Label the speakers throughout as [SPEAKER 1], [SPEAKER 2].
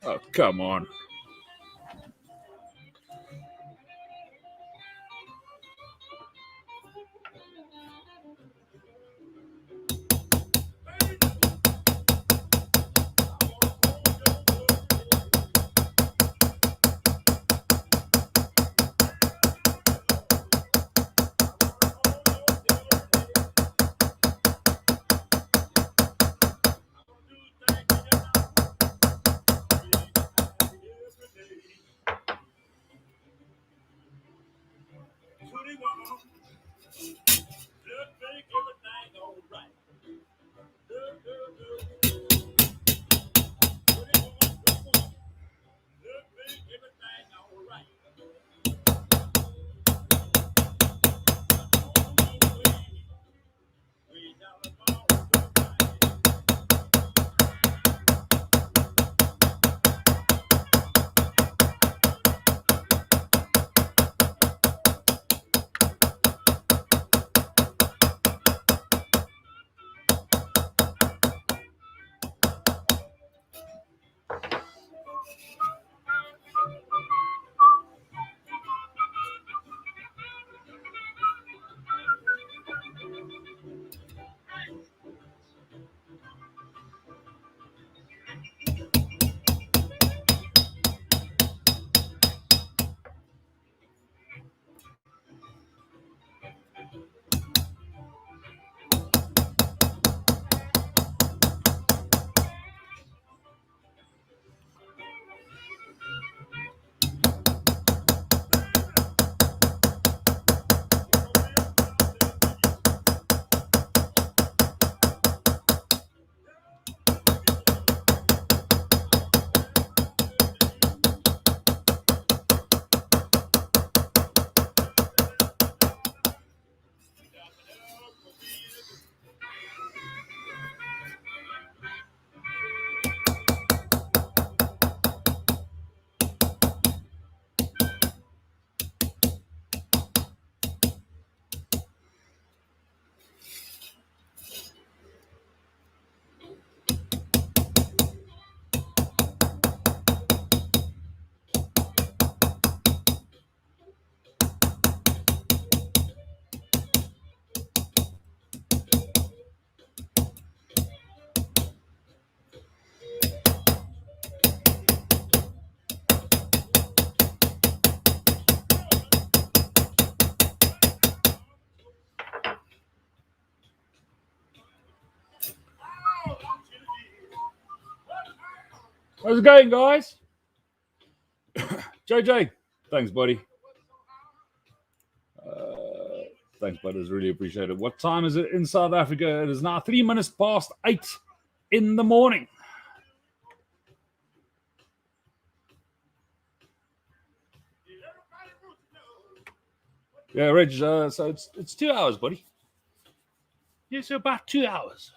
[SPEAKER 1] Oh, come on. How's it going, guys? JJ, thanks, buddy. Thanks, buddies. Really appreciate it. What time is it in South Africa? It is now 3 minutes past 8 in the morning. Yeah, Reg. So it's 2 hours, buddy. Yeah, so about 2 hours.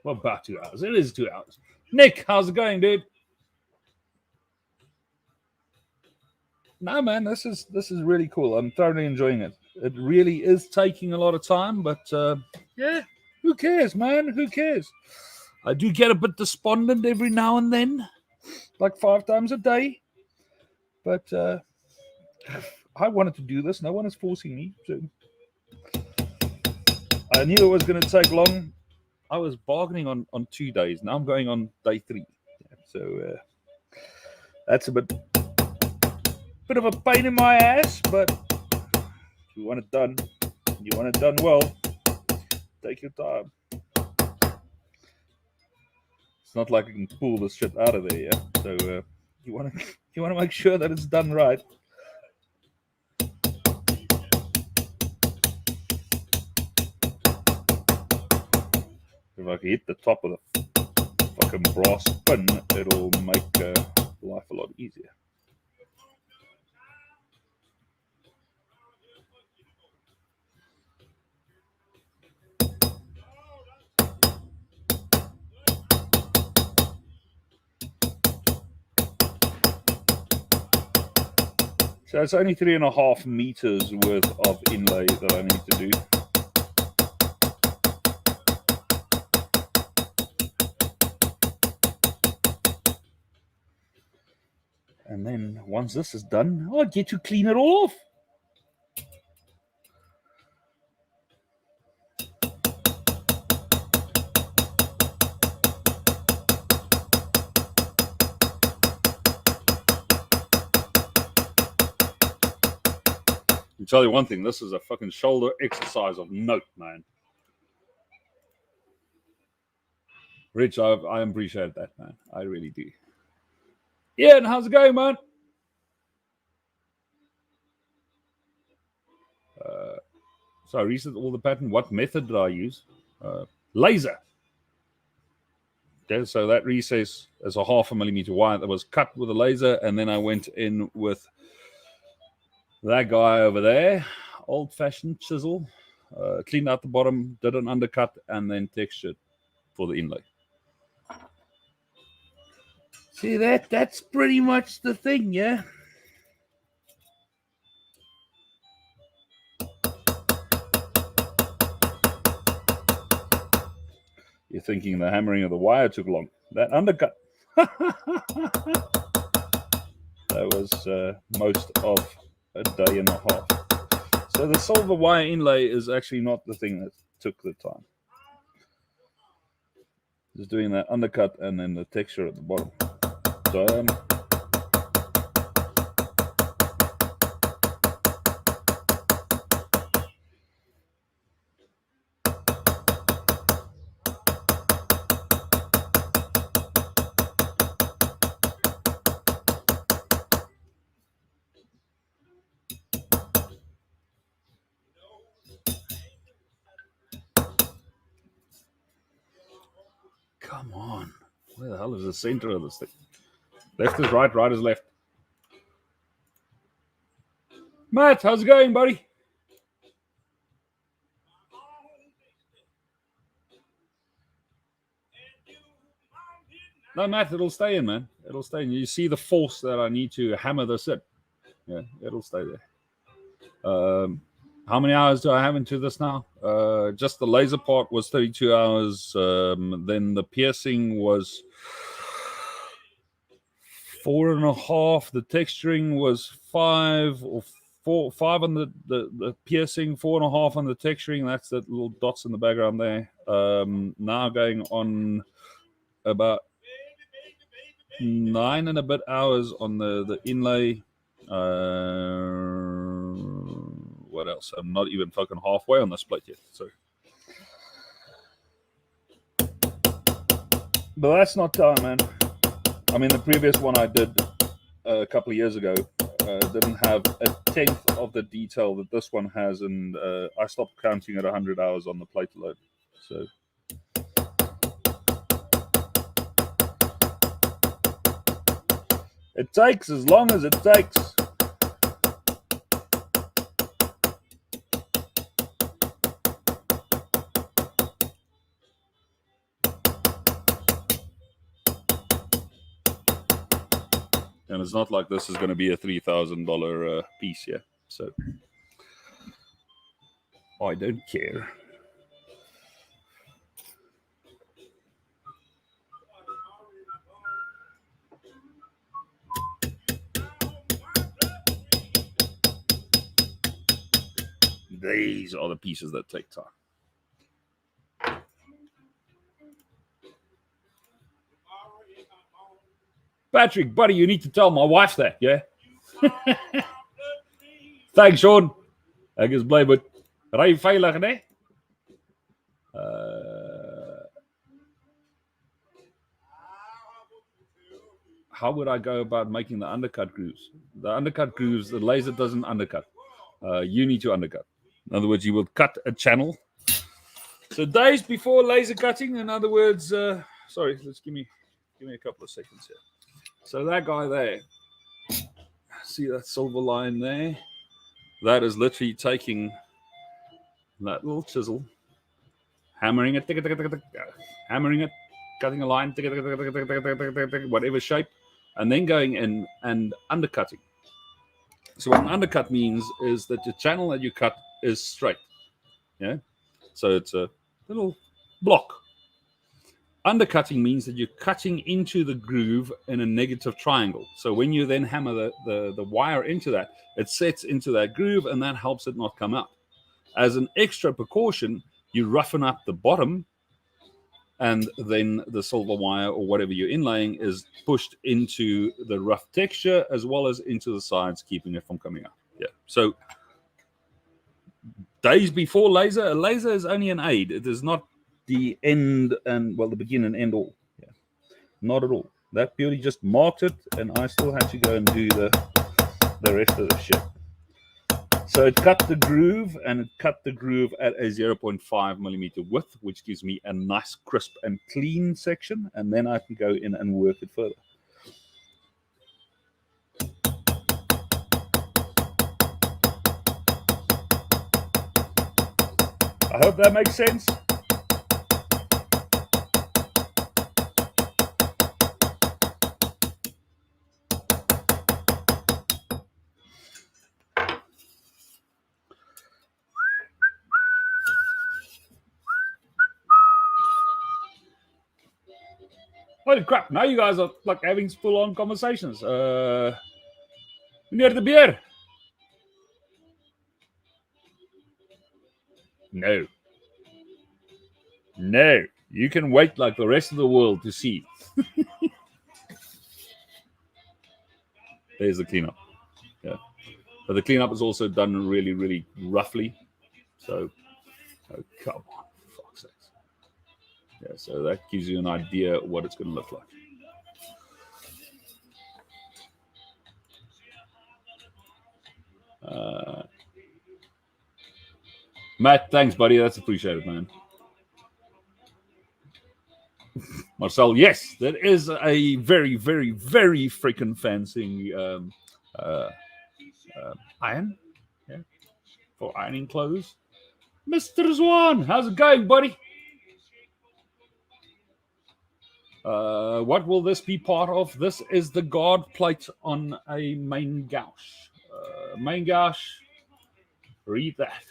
[SPEAKER 1] Well, about 2 hours. It is 2 hours. Nick, how's it going, dude? No, man, this is really cool. I'm thoroughly enjoying it. It really is taking a lot of time, but yeah, who cares, man? Who cares? I do get a bit despondent every now and then, like 5 times a day. But I wanted to do this. No one is forcing me. So I knew it was going to take long. I was bargaining on 2 days. Now I'm going on day 3. So that's a bit of a pain in my ass, but if you want it done, you want it done well, take your time. It's not like you can pull this shit out of there, yeah. So you want to make sure that it's done right. If I can hit the top of the fucking brass pin, it'll make life a lot easier. So it's only 3.5 meters worth of inlay that I need to do. And then once this is done, I get to clean it all off. I'll tell you one thing, this is a fucking shoulder exercise of note, man. Rich, I appreciate that, man. I really do. Ian, how's it going, man? So I reset all the pattern. What method did I use? Laser. Okay, so that recess is a 0.5 millimeter wire that was cut with a laser, and then I went in with that guy over there, old-fashioned chisel, cleaned out the bottom, did an undercut, and then textured for the inlay. See that's pretty much the thing, yeah? You're thinking the hammering of the wire took long. That undercut. That was most of a day and a half. So the silver wire inlay is actually not the thing that took the time. Just doing that undercut and then the texture at the bottom. Done. Come on. Where the hell is the center of this thing? Left is right, right is left. Matt, how's it going, buddy? No, Matt, it'll stay in, man. It'll stay in. You see the force that I need to hammer this in. Yeah, it'll stay there. How many hours do I have into this now? Just the laser part was 32 hours. Then the piercing was 4.5. The texturing was 5 or 4. 5 on the piercing, 4.5 on the texturing. That's the little dots in the background there. Now going on about 9 and a bit hours on the inlay. What else? I'm not even fucking halfway on this plate yet. So, but that's not time, man. I mean, the previous one I did a couple of years ago didn't have a tenth of the detail that this one has, and I stopped counting at 100 hours on the plate alone. So. It takes as long as it takes. And it's not like this is going to be a $3,000 piece, yeah. So I don't care. These are the pieces that take time. Patrick, buddy, you need to tell my wife that, yeah? Thanks, Sean. Ek is bly met ry veilig, né? How would I go about making the undercut grooves? The undercut grooves, the laser doesn't undercut. You need to undercut. In other words, you will cut a channel. So days before laser cutting, in other words, sorry, let's give me a couple of seconds here. So that guy there, see that silver line there? That is literally taking that little chisel, hammering it, hammering it, cutting a line, whatever shape, and then going in and undercutting. So what an undercut means is that the channel that you cut is straight. Yeah. So it's a little block. Undercutting means that you're cutting into the groove in a negative triangle. So when you then hammer the wire into that, it sets into that groove, and that helps it not come out. As an extra precaution, you roughen up the bottom, and then the silver wire or whatever you're inlaying is pushed into the rough texture as well as into the sides, keeping it from coming out. Yeah. So days before laser, a laser is only an aid. It is not the end and, well, the begin and end all. Yeah. Not at all. That purely just marked it, and I still had to go and do the rest of the shit. So it cut the groove, and it cut the groove at a 0.5 millimeter width, which gives me a nice, crisp, and clean section, and then I can go in and work it further. I hope that makes sense. Holy crap, now you guys are like having full-on conversations. Meneer de Beer. No. No. You can wait like the rest of the world to see. There's the cleanup. Yeah. But the cleanup is also done really, really roughly. So, oh, come on. For fuck's sakes. Yeah, so that gives you an idea what it's going to look like. Matt, thanks, buddy. That's appreciated, man. Marcel, yes, that is a very, very, very freaking fancy iron, yeah, for ironing clothes. Mr. Swan, how's it going, buddy? What will this be part of? This is the guard plate on a main-gauche. Main-gauche, read that.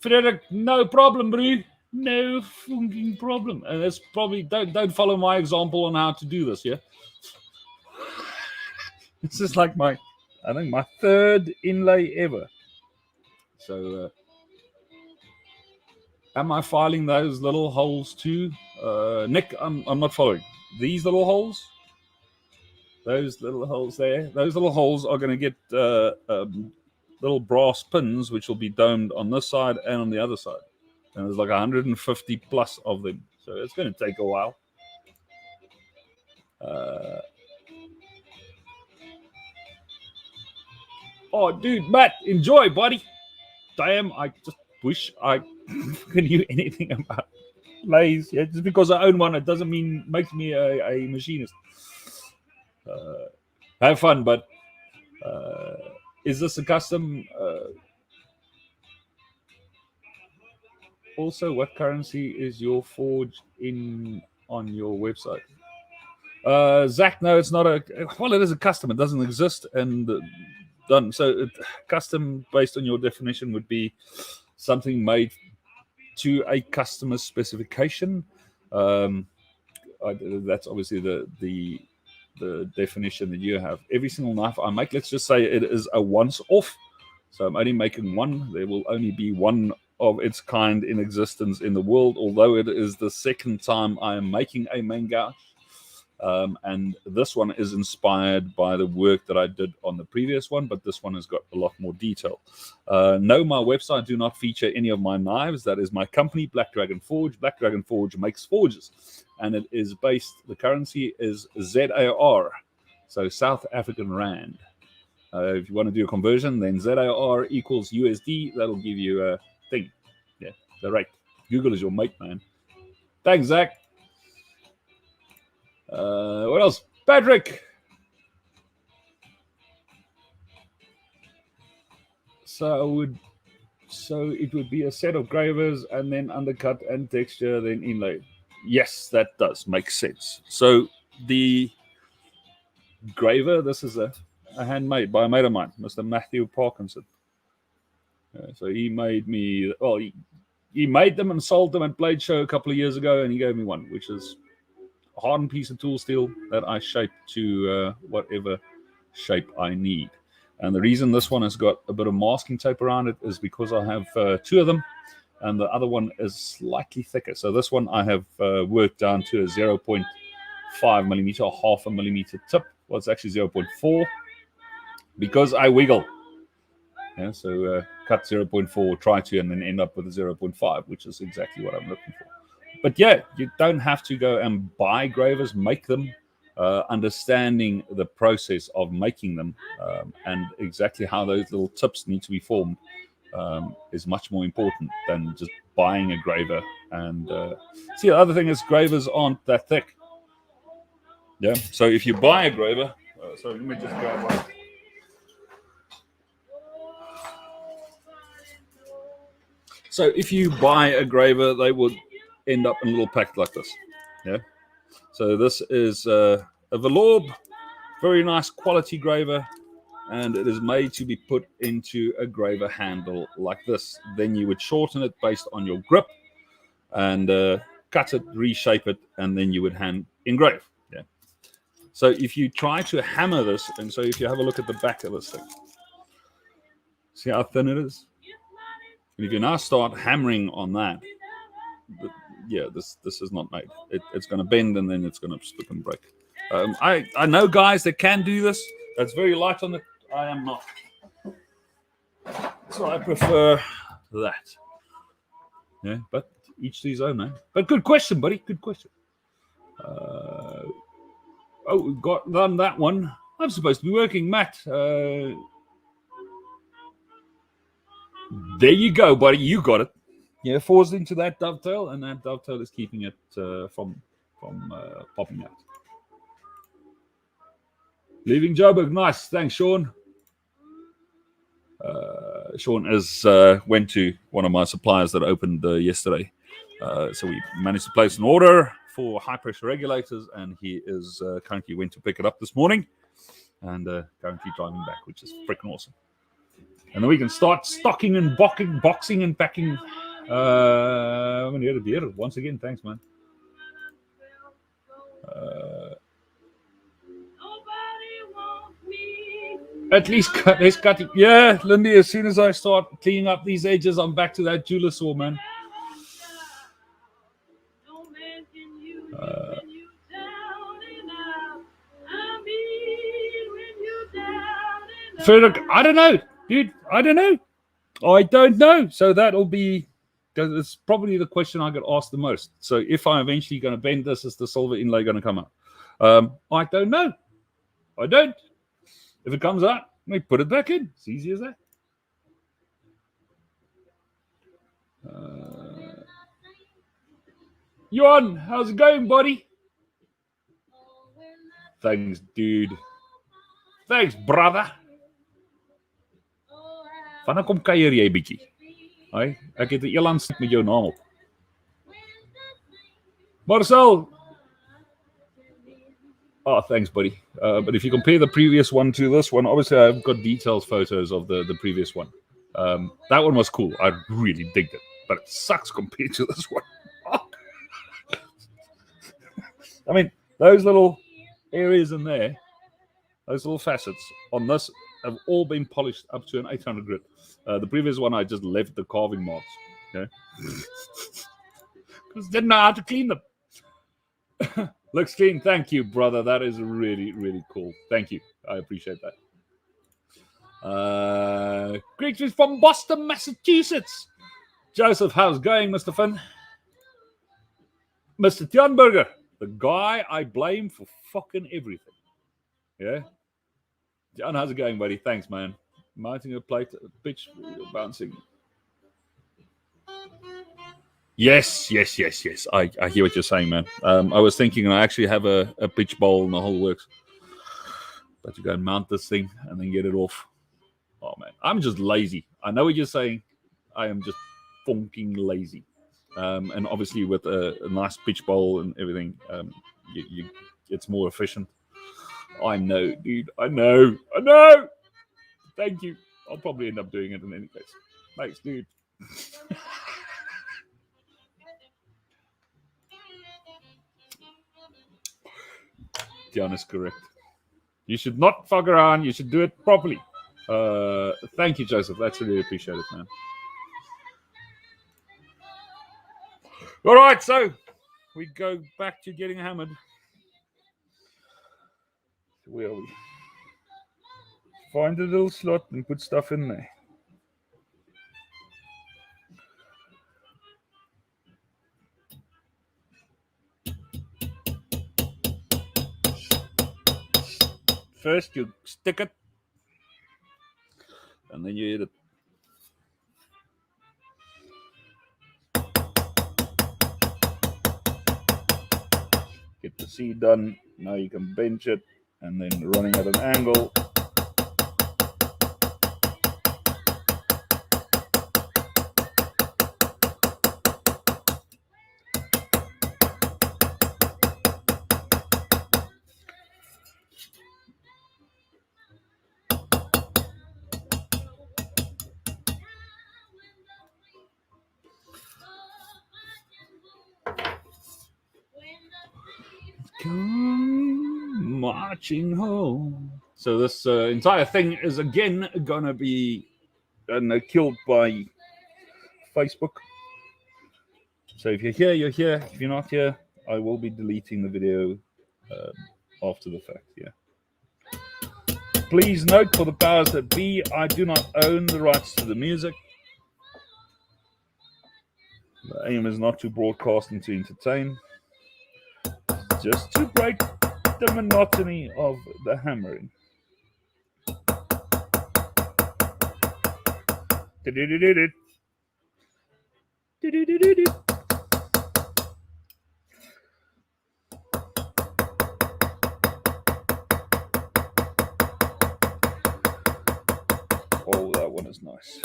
[SPEAKER 1] Frederick, no problem, bro. No fucking problem. And it's probably don't follow my example on how to do this, yeah? This is like my third inlay ever. So am I filing those little holes too? Nick, I'm not following. These little holes? Those little holes there? Those little holes are going to get little brass pins, which will be domed on this side and on the other side. And there's like 150 plus of them. So it's going to take a while. Oh, dude, Matt, enjoy, buddy. Damn, I just wish I knew anything about lathes. Yeah, just because I own one, it doesn't mean makes me a machinist. Have fun, but is this a custom? Also, what currency is your forge in on your website? Zach, no, it's not a. Well, it is a custom. It doesn't exist and done. So, custom based on your definition would be something made to a customer specification. That's obviously the definition that you have. Every single knife I make, let's just say it is a once-off. So I'm only making one. There will only be one of its kind in existence in the world, although it is the second time I am making a main-gauche. And this one is inspired by the work that I did on the previous one, but this one has got a lot more detail. No, my website do not feature any of my knives. That is my company, Black Dragon Forge. Black Dragon Forge makes forges, and it is based, the currency is ZAR, so South African Rand. If you want to do a conversion, then ZAR equals USD. That'll give you a thing. Yeah, the rate. Google is your mate, man. Thanks, Zach. What else? Patrick. So it would be a set of gravers and then undercut and texture, then inlay. Yes, that does make sense. So the graver, this is a handmade by a mate of mine, Mr. Matthew Parkinson. So he made me, well, he made them and sold them at Blade Show a couple of years ago, and he gave me one, which is a hardened piece of tool steel that I shape to whatever shape I need. And the reason this one has got a bit of masking tape around it is because I have two of them, and the other one is slightly thicker. So this one I have worked down to a 0.5 millimeter or half a millimeter tip. Well, it's actually 0.4 because I wiggle. Yeah, so cut 0.4, try to, and then end up with a 0.5, which is exactly what I'm looking for. But yeah, you don't have to go and buy gravers, make them. Understanding the process of making them and exactly how those little tips need to be formed is much more important than just buying a graver. And see, the other thing is gravers aren't that thick. Yeah, so if you buy a graver, so let me just grab one. So if you buy a graver, they would end up in a little pack like this. Yeah. So this is a velour, very nice quality graver, and it is made to be put into a graver handle like this. Then you would shorten it based on your grip and cut it, reshape it, and then you would hand engrave. Yeah. So if you try to hammer this, and so if you have a look at the back of this thing, see how thin it is? And if you now start hammering on that, yeah, this is not made. It's going to bend and then it's going to split and break. I know guys that can do this. That's very light on it. I am not. So I prefer that. Yeah, but each to his own, man. But good question, buddy. Good question. Oh, got done that one. I'm supposed to be working, Matt. There you go, buddy. You got it. Yeah, forced into that dovetail, and that dovetail is keeping it from popping out. Leaving Joburg, nice. Thanks, Sean. Sean is went to one of my suppliers that opened yesterday, so we managed to place an order for high pressure regulators, and he is currently went to pick it up this morning, and currently driving back, which is freaking awesome. And then we can start stocking and boxing and packing. Once again, thanks, man. At least let's cut it. Yeah, Lindy, as soon as I start cleaning up these edges, I'm back to that jeweler saw, man. Frederick, I don't know, dude. I don't know. So that'll be, it's probably the question I get asked the most. So if I'm eventually going to bend this, is the silver inlay going to come out? I don't know. I don't. If it comes out, we put it back in. It's easy as that. Johan, how's it going, buddy? Thanks, dude. Thanks, brother. Wanneer kom kuier jy bietjie? Hi, ek het 'n eland met jou naam op. Marcel. Oh, thanks, buddy. But if you compare the previous one to this one, obviously I've got details photos of the previous one. That one was cool. I really digged it, but it sucks compared to this one. I mean, those little areas in there, those little facets on this have all been polished up to an 800 grit. The previous one, I just left the carving marks. Okay, because didn't know how to clean them. Looks clean. Thank you, brother. That is really, really cool. Thank you. I appreciate that. Greetings from Boston, Massachusetts. Joseph, how's it going, Mr. Finn? Mr. Tianberger, the guy I blame for fucking everything. Yeah? John, how's it going, buddy? Thanks, man. Mounting a plate, pitch, bouncing. Yes. I hear what you're saying, man. I was thinking I actually have a pitch bowl and the whole works. But you go and mount this thing and then get it off. Oh, man. I'm just lazy. I know what you're saying. I am just funking lazy. And obviously with a nice pitch bowl and everything, it's more efficient. I know, dude. I know. Thank you. I'll probably end up doing it in any case. Thanks, dude. Dion is correct. You should not fuck around. You should do it properly. Thank you, Joseph. That's really appreciated, man. All right, so we go back to getting hammered. Where are we? Find a little slot and put stuff in there. First, you stick it, and then you hit it. Get the seed done. Now you can bench it, and then running at an angle. Come marching home. So this entire thing is again gonna be killed by Facebook. So if you're here, you're here. If you're not here, I will be deleting the video after the fact. Yeah. Please note for the powers that be, I do not own the rights to the music. The aim is not to broadcast and to entertain, just to break the monotony of the hammering. Oh, that one is nice.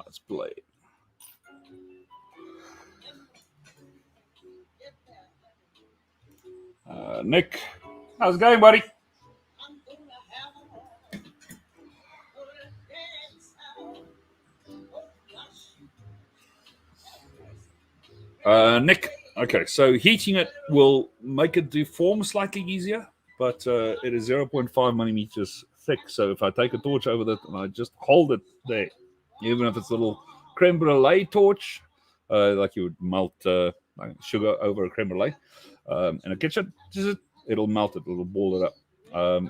[SPEAKER 1] Let's play. Nick, how's it going, buddy? Nick, okay, so heating it will make it deform slightly easier, but it is 0.5 millimeters thick. So if I take a torch over that and I just hold it there, even if it's a little creme brulee torch, like you would melt sugar over a creme brulee in a kitchen, it'll melt it, it'll ball it up.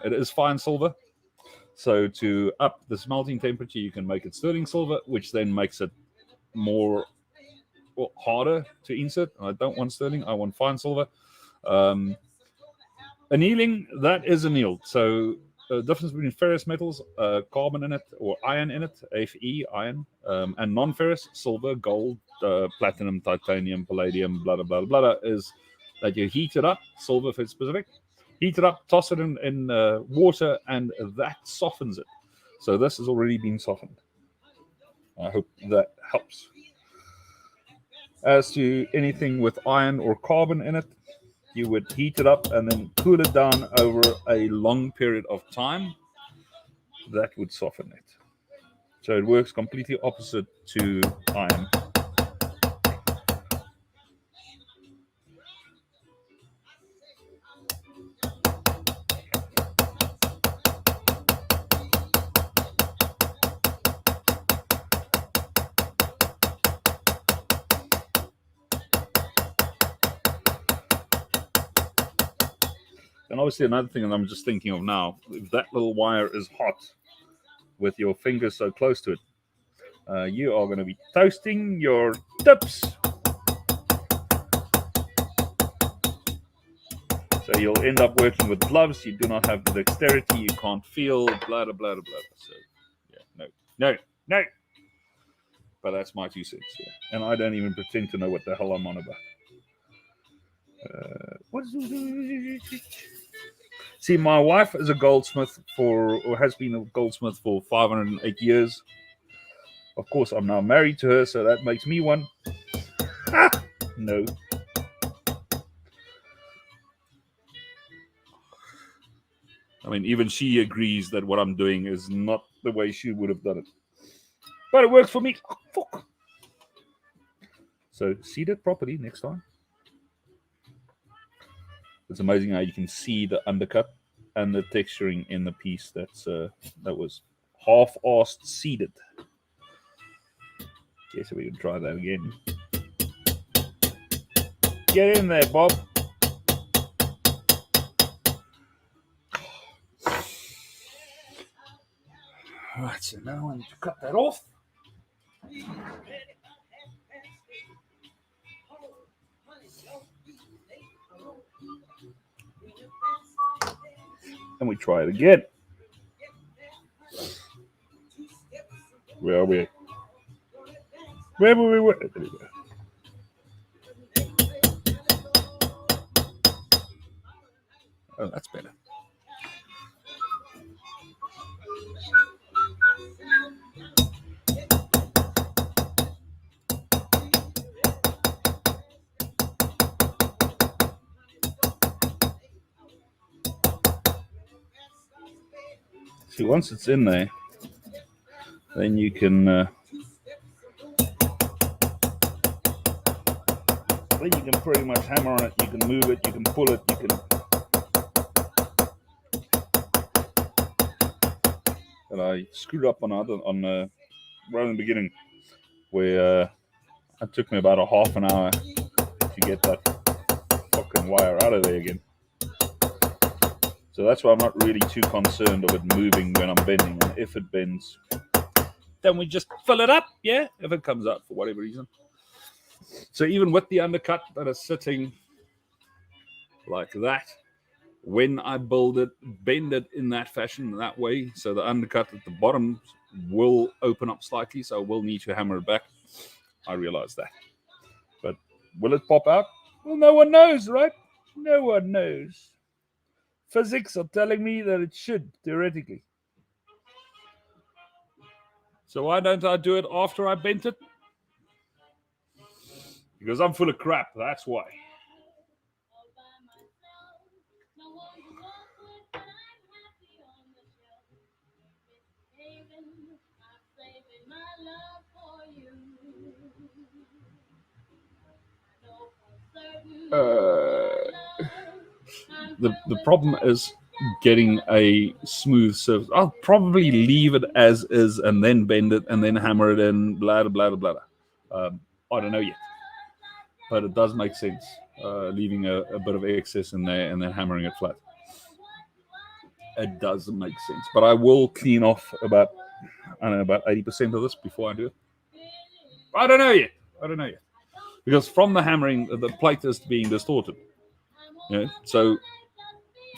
[SPEAKER 1] It is fine silver. So to up the smelting temperature, you can make it sterling silver, which then makes it more harder to insert. I don't want sterling, I want fine silver. Annealing, that is annealed. So the difference between ferrous metals, carbon in it or iron in it, Fe, iron, and non-ferrous, silver, gold, platinum, titanium, palladium, blah, blah, blah, blah, is that you heat it up, silver for specific, heat it up, toss it in water, and that softens it. So this has already been softened. I hope that helps. As to anything with iron or carbon in it, you would heat it up and then cool it down over a long period of time. That would soften it. So it works completely opposite to iron. And obviously another thing that I'm just thinking of now, if that little wire is hot with your fingers so close to it, you are going to be toasting your tips. So you'll end up working with gloves. You do not have the dexterity. You can't feel, blah, blah, blah, blah. So, yeah, no. But that's my 2 cents. Yeah. And I don't even pretend to know what the hell I'm on about. See, my wife is a goldsmith or has been a goldsmith for 508 years. Of course, I'm now married to her, so that makes me one. Ah, no. I mean, even she agrees that what I'm doing is not the way she would have done it. But it works for me. Oh, fuck. So seed it properly next time. It's amazing how you can see the undercut and the texturing in the piece that was half-assed seeded. Okay, so we can try that again. Get in there, Bob. Alright, so now I need to cut that off. And we try it again. Where are we? Where were we? There we go. Oh, that's better. See, once it's in there, then you can pretty much hammer on it. You can move it. You can pull it. You can. And I screwed up on right in the beginning, where it took me about a half an hour to get that fucking wire out of there again. So that's why I'm not really too concerned of it moving when I'm bending. And if it bends, then we just fill it up, yeah, if it comes out for whatever reason. So even with the undercut that is sitting like that, when I bend it in that fashion, that way, so the undercut at the bottom will open up slightly, so I will need to hammer it back. I realize that. But will it pop out? Well, no one knows, right? No one knows. Physics are telling me that it should, theoretically. So why don't I do it after I bent it? Because I'm full of crap, that's why. The problem is getting a smooth surface. I'll probably leave it as is and then bend it and then hammer it in, blah, blah, blah, blah. I don't know yet. But it does make sense, leaving a bit of excess in there and then hammering it flat. It does make sense. But I will clean off about 80% of this before I do it. I don't know yet. Because from the hammering, the plate is being distorted. Yeah. So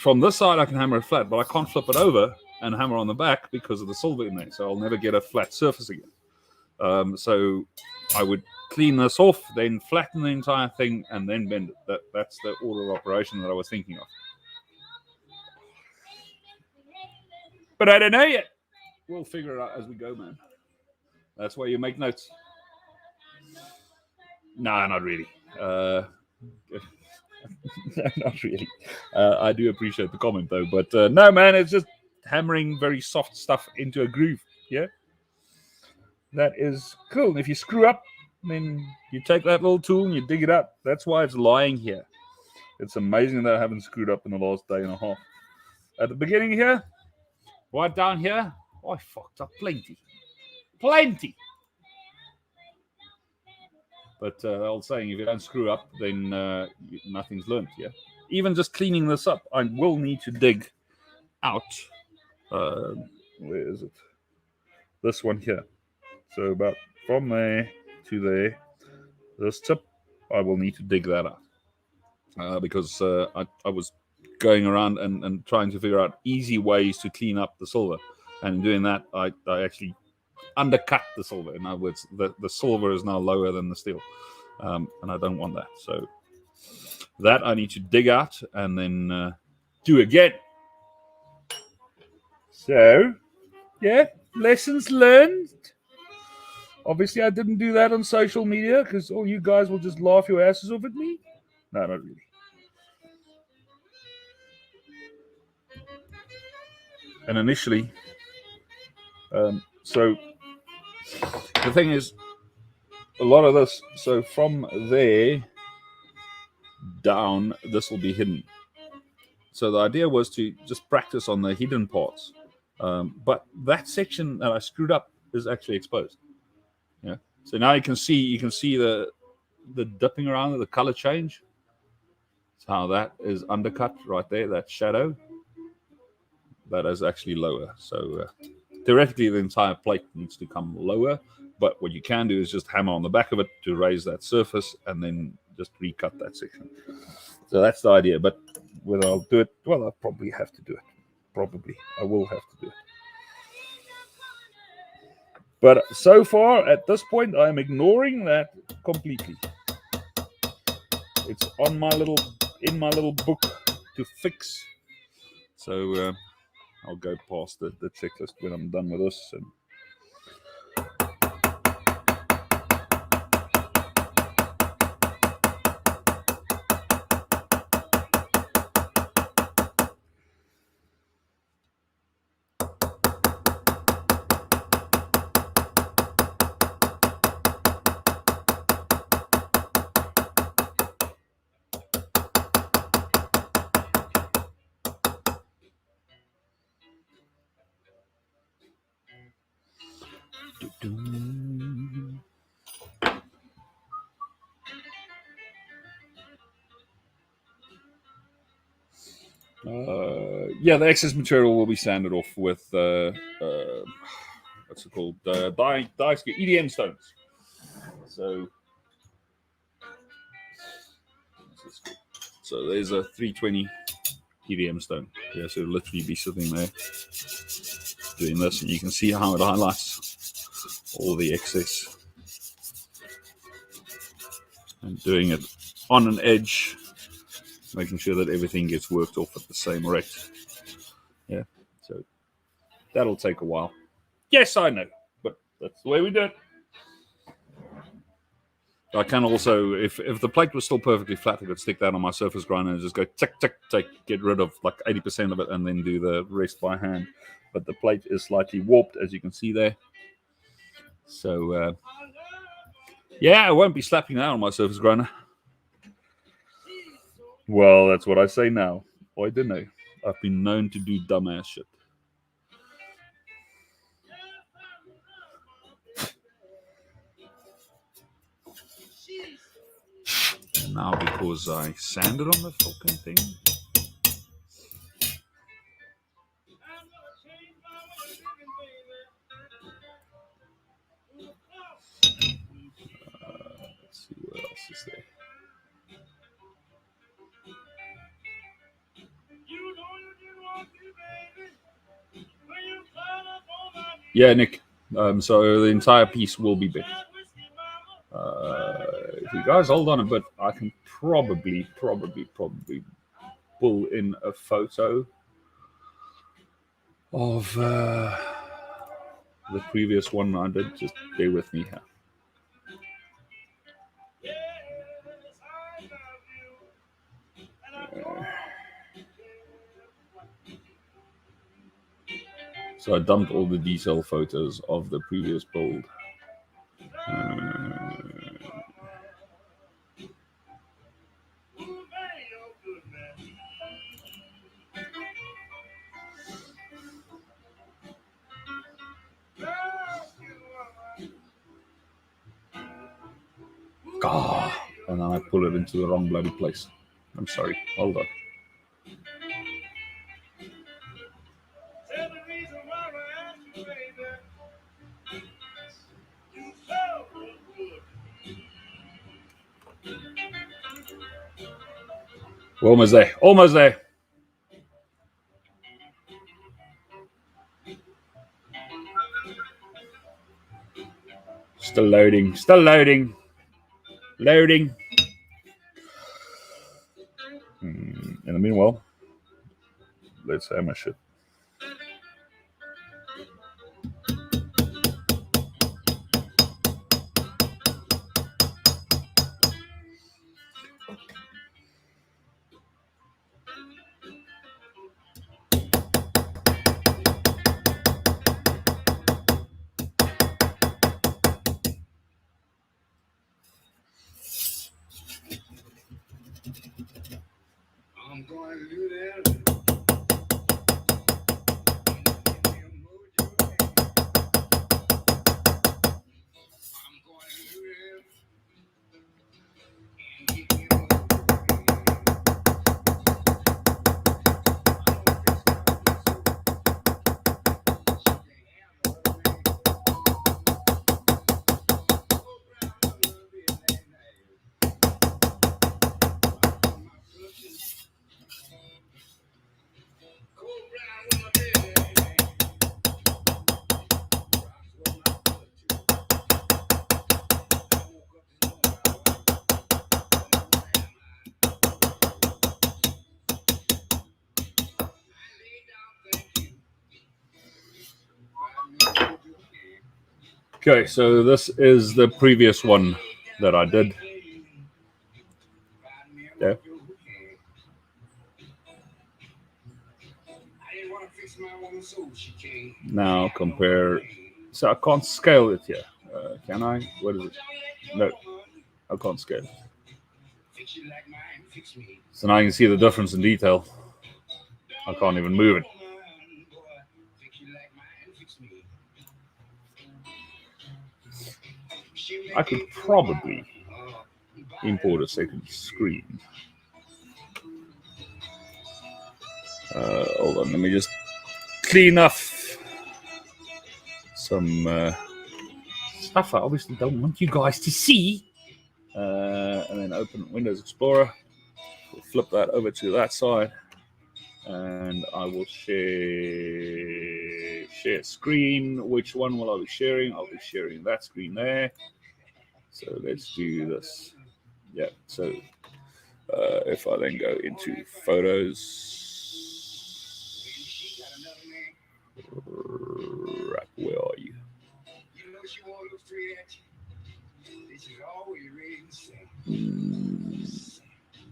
[SPEAKER 1] from this side, I can hammer it flat, but I can't flip it over and hammer on the back because of the silver in there. So I'll never get a flat surface again. So I would clean this off, then flatten the entire thing, and then bend it. That's the order of operation that I was thinking of. But I don't know yet. We'll figure it out as we go, man. That's why you make notes. No, not really. No, not really. I do appreciate the comment, though. But no, man, it's just hammering very soft stuff into a groove. Yeah? That is cool. And if you screw up, then you take that little tool and you dig it up. That's why it's lying here. It's amazing that I haven't screwed up in the last day and a half. At the beginning here, right down here, I fucked up plenty. But the old saying, if you don't screw up, then nothing's learned. Yeah. Even just cleaning this up, I will need to dig out. Where is it? This one here. So about from there to there, this tip, I will need to dig that out because I was going around and trying to figure out easy ways to clean up the silver, and in doing that, I actually undercut the silver. In other words, the silver is now lower than the steel, and I don't want that. So that I need to dig out and then do again. So, yeah, lessons learned. Obviously, I didn't do that on social media because all you guys will just laugh your asses off at me. No, not really. And initially, so the thing is, a lot of this, so from there down, this will be hidden. So the idea was to just practice on the hidden parts. But that section that I screwed up is actually exposed. Yeah. So now you can see the dipping around, the color change. That's how that is undercut right there. That shadow that is actually lower. So theoretically, the entire plate needs to come lower. But what you can do is just hammer on the back of it to raise that surface, and then just recut that section. So that's the idea. But whether I'll do it, well, I'll probably have to do it. Probably, I will have to do it. But so far, at this point, I'm ignoring that completely. It's on in my little book to fix. So I'll go past the checklist when I'm done with this. And yeah, the excess material will be sanded off with what's it called? EDM stones. So there's a 320 EDM stone. Yeah, so it'll literally be sitting there doing this, and you can see how it highlights all the excess. And doing it on an edge, making sure that everything gets worked off at the same rate. Yeah, so that'll take a while. Yes, I know, but that's the way we do it. I can also, if the plate was still perfectly flat, I could stick that on my surface grinder and just go tick, tick, tick, get rid of like 80% of it and then do the rest by hand. But the plate is slightly warped, as you can see there. So, yeah, I won't be slapping that on my surface grinder. Well, that's what I say now. I don't know. I've been known to do dumbass shit. And now because I sanded on the fucking thing. Let's see what else is there. Yeah, Nick. So the entire piece will be bent. If you guys hold on a bit, I can probably pull in a photo of the previous one I did. Just bear with me here. So I dumped all the detail photos of the previous build. And then I pull it into the wrong bloody place. I'm sorry. Hold on. We're almost there. Almost there. Still loading. Still loading. Loading. In the meanwhile, let's hammer shit. Okay, so this is the previous one that I did. Yeah. Now compare. So I can't scale it here. Can I? What is it? No, I can't scale it. So now you can see the difference in detail. I can't even move it. I could probably import a second screen. Hold on, let me just clean up some stuff I obviously don't want you guys to see. And then open Windows Explorer. We'll flip that over to that side. And I will share screen. Which one will I be sharing? I'll be sharing that screen there. So let's do this. Yeah, so if I then go into photos, where are you?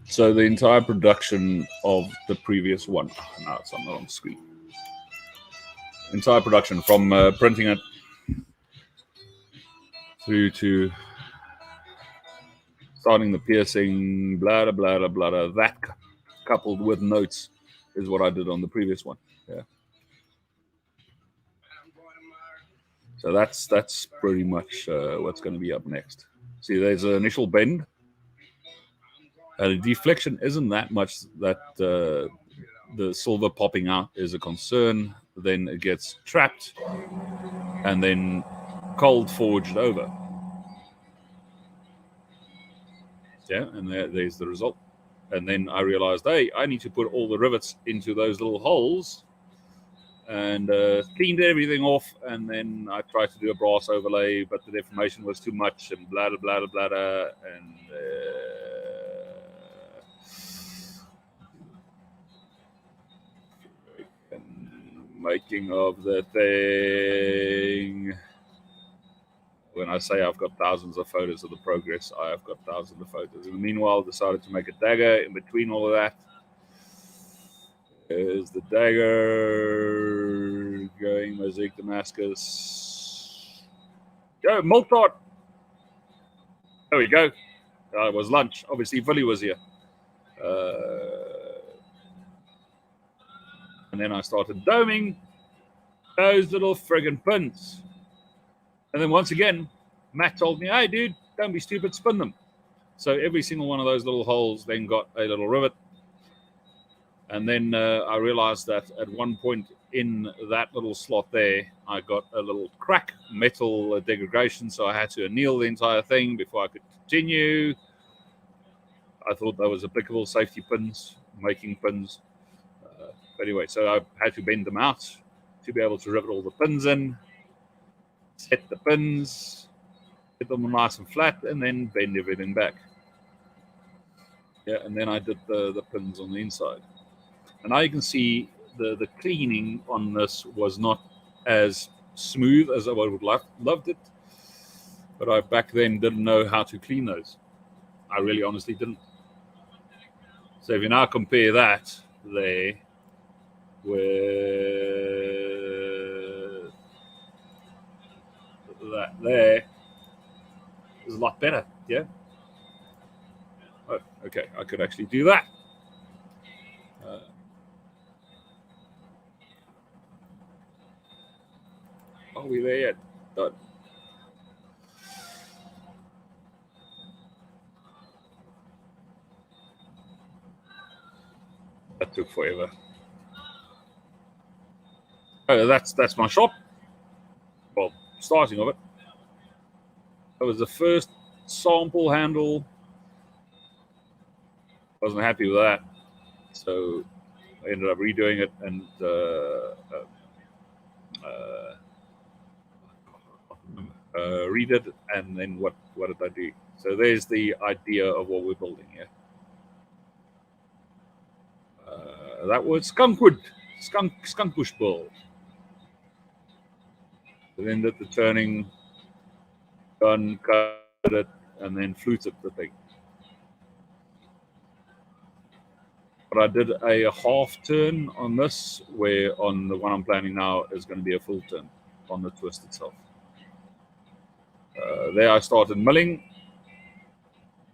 [SPEAKER 1] So the entire production of the previous one. Now it's on the wrong screen. Entire production from printing it through to starting the piercing, blah, blah, blah, blah, blah. That coupled with notes is what I did on the previous one. Yeah. So that's pretty much what's going to be up next. See, there's an initial bend. The deflection isn't that much that the silver popping out is a concern. Then it gets trapped and then cold forged over. Yeah, and there's the result. And then I realized, hey, I need to put all the rivets into those little holes, and cleaned everything off. And then I tried to do a brass overlay, but the deformation was too much, and blah, blah, blah, blah, blah. And making of the thing. When I say I've got thousands of photos of the progress, I have got thousands of photos. In the meanwhile, I decided to make a dagger in between all of that. There's the dagger going Mosaic Damascus. Go, Multart. There we go. It was lunch. Obviously, Willie was here. And then I started doming those little friggin' pins. And then once again, Matt told me, hey, dude, don't be stupid, spin them. So every single one of those little holes then got a little rivet. And then I realized that at one point in that little slot there, I got a little crack, metal degradation. So I had to anneal the entire thing before I could continue. I thought that was applicable, safety pins, making pins. But anyway, so I had to bend them out to be able to rivet all the pins in, set the pins, get them nice and flat, and then bend everything back. Yeah, and then I did the pins on the inside. And now you can see the cleaning on this was not as smooth as I would have loved it. But I back then didn't know how to clean those. I really honestly didn't. So if you now compare that there with that there, is a lot better, yeah? Oh, okay, I could actually do that. Are we there yet? Done. That took forever. Oh, that's my shop. Well, starting of it. That was the first sample handle. Wasn't happy with that, so I ended up redoing it and redid it. And then what did I do? So there's the idea of what we're building here. That was skunk bush build. And then did the turning, done, cut it, and then fluted the thing. But I did a half turn on this, where on the one I'm planning now is going to be a full turn on the twist itself. There I started milling.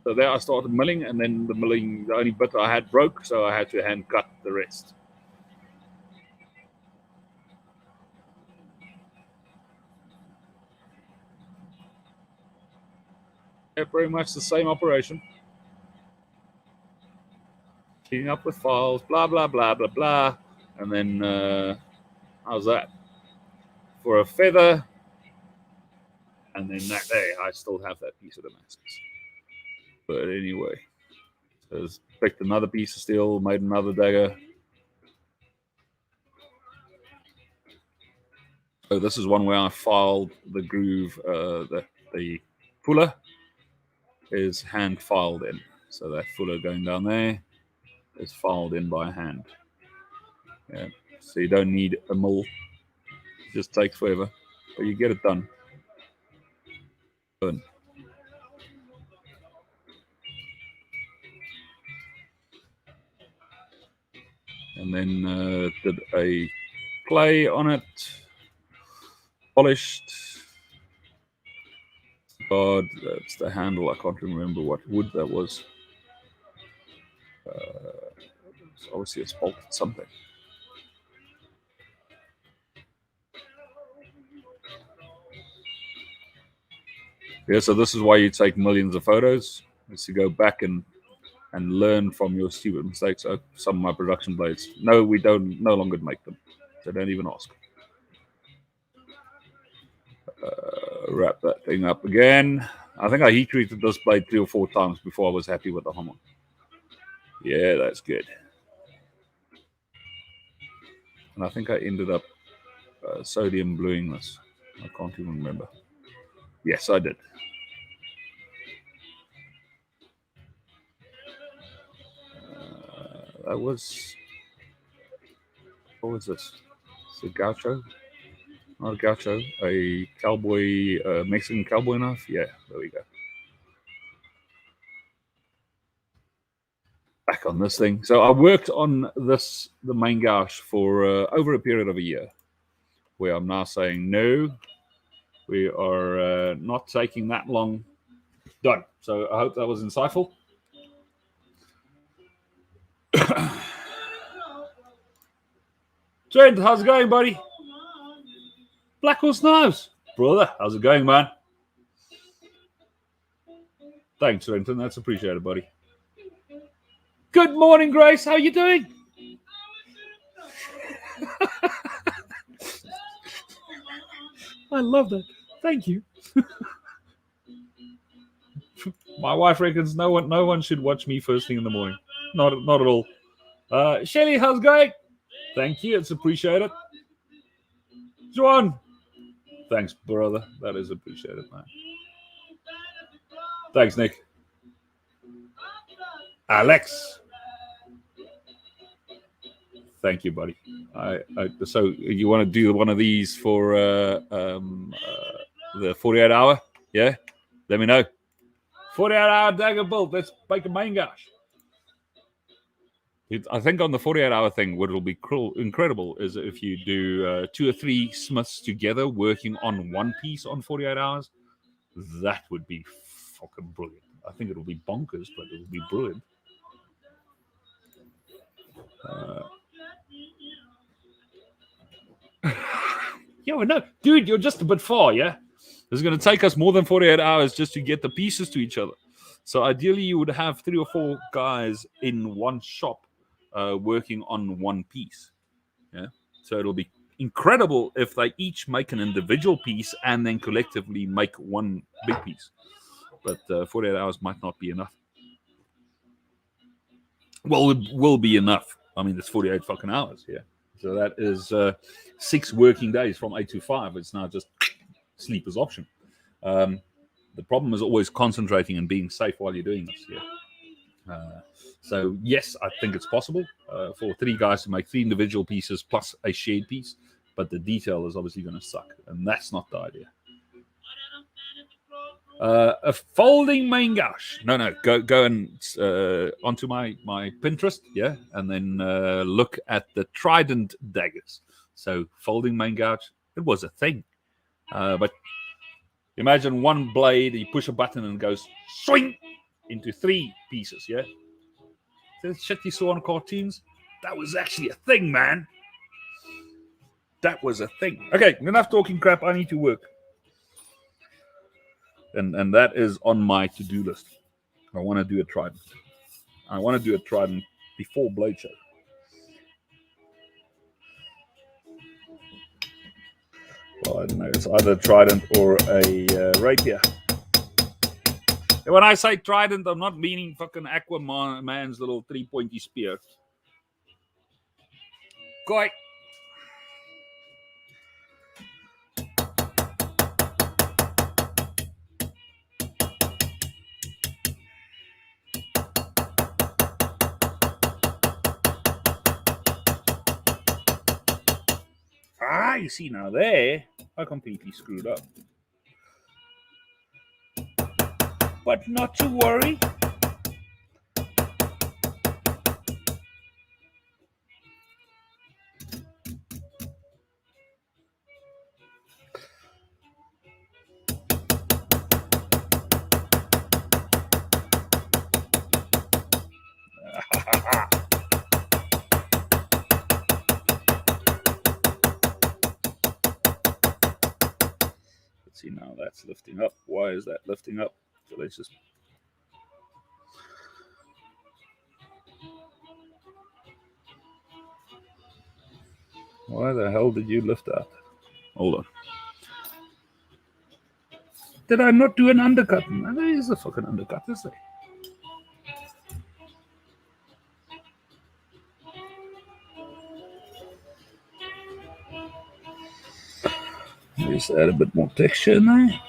[SPEAKER 1] So there I started milling, and then the only bit I had broke, so I had to hand cut the rest. Yeah, pretty much the same operation. Keeping up with files, blah, blah, blah, blah, blah. And then, how's that? For a feather, and then that day, I still have that piece of Damascus. But anyway, so picked another piece of steel, made another dagger. So this is one where I filed the groove, the fuller is hand filed in. So that fuller going down there is filed in by hand. Yeah. So you don't need a mill. It just takes forever, but you get it done. Done. And then did a play on it, polished. God, that's the handle. I can't remember what wood that was. Obviously, it's bolted something. Yeah, so this is why you take millions of photos, is to go back and learn from your stupid mistakes. Some of my production blades, no, we don't no longer make them. So don't even ask. Wrap that thing up again. I think I heat treated this blade 3 or 4 times before I was happy with the hammer. Yeah, that's good. And I think I ended up sodium bluing this. I can't even remember. Yes, I did. That was... What was this? It's a gaucho? Not a gaucho. A cowboy, Mexican cowboy knife? Yeah, there we go. Back on this thing. So I worked on this, the main-gauche, for over a period of a year, where I'm now saying, no, we are not taking that long. Done. So I hope that was insightful. Trent, how's it going, buddy? Black Horse Knives. Brother, how's it going, man? Thanks, Trenton. That's appreciated, buddy. Good morning, Grace. How you doing? I love that. Thank you. My wife reckons no one should watch me first thing in the morning. Not at all. Shelly, how's it going? Thank you. It's appreciated. John. Thanks, brother. That is appreciated, man. Thanks, Nick. Alex. Thank you, buddy. So you want to do one of these for the 48 hour? Yeah? Let me know. 48 hour dagger build. Let's make a main-gauche. I think on the 48 hour thing, what will be incredible is if you do 2 or 3 smiths together working on one piece on 48 hours. That would be fucking brilliant. I think it'll be bonkers, but it'll be brilliant. Yeah, well, no, dude, you're just a bit far, yeah? It's going to take us more than 48 hours just to get the pieces to each other. So ideally, you would have 3 or 4 guys in one shop working on one piece. Yeah. So it'll be incredible if they each make an individual piece and then collectively make one big piece. But 48 hours might not be enough. Well, it will be enough. I mean, it's 48 fucking hours. Yeah. So that is 6 working days from 8 to 5. It's now just sleep as option. The problem is always concentrating and being safe while you're doing this. Yeah. So yes, I think it's possible for 3 guys to make 3 individual pieces plus a shared piece, but the detail is obviously going to suck, and that's not the idea. A folding main-gauche. No. Go and onto my Pinterest, yeah, and then look at the trident daggers. So folding main-gauche, it was a thing, but imagine one blade. You push a button and it goes swing into 3 pieces. Yeah, the shit you saw on cartoons. That was actually a thing, man. That was a thing. Okay, enough talking crap. I need to work. And that is on my to-do list. I want to do a trident. I want to do a trident before blade show. Well, I don't know. It's either a trident or a rapier. And when I say trident, I'm not meaning fucking Aquaman's little 3-pointy spear. Koi. Ah, you see now there, I completely screwed up. But not to worry. Let's see now, that's lifting up. Why is that lifting up? So let's just... Why the hell did you lift that? Hold on. Did I not do an undercut? There is a fucking undercut, is there? Just add a bit more texture in there.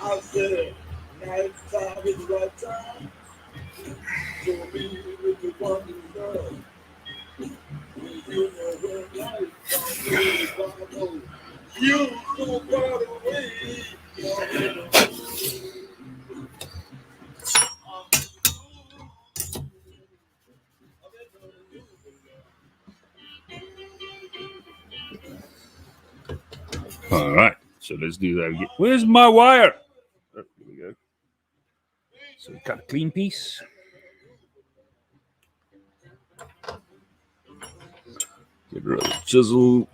[SPEAKER 2] I said, night time is the right time to be with the one you love. You know when life comes to you so far away.
[SPEAKER 1] All right, so let's do that again. Where's my wire? Oh, here we go. So we cut a clean piece. Get rid of the chisel.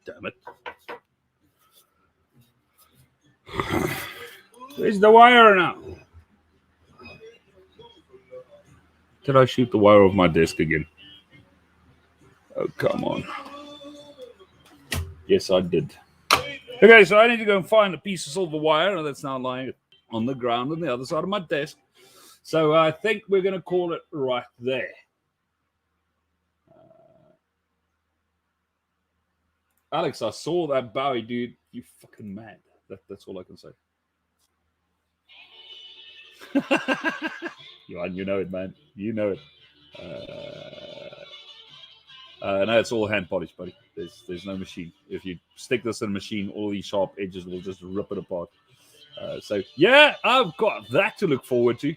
[SPEAKER 1] Damn it. Where's the wire now? Did I shoot the wire off my desk again? Oh, come on. Yes, I did. Okay, so I need to go and find a piece of silver wire that's now lying on the ground on the other side of my desk. So I think we're going to call it right there. Alex, I saw that Bowie, dude. You fucking mad. That's all I can say. You know it, man. You know it. No, it's all hand polished, buddy. There's no machine. If you stick this in a machine, all these sharp edges will just rip it apart. So, yeah, I've got that to look forward to.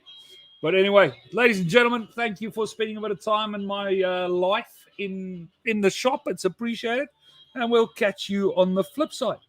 [SPEAKER 1] But anyway, ladies and gentlemen, thank you for spending a bit of time in my life in the shop. It's appreciated. And we'll catch you on the flip side.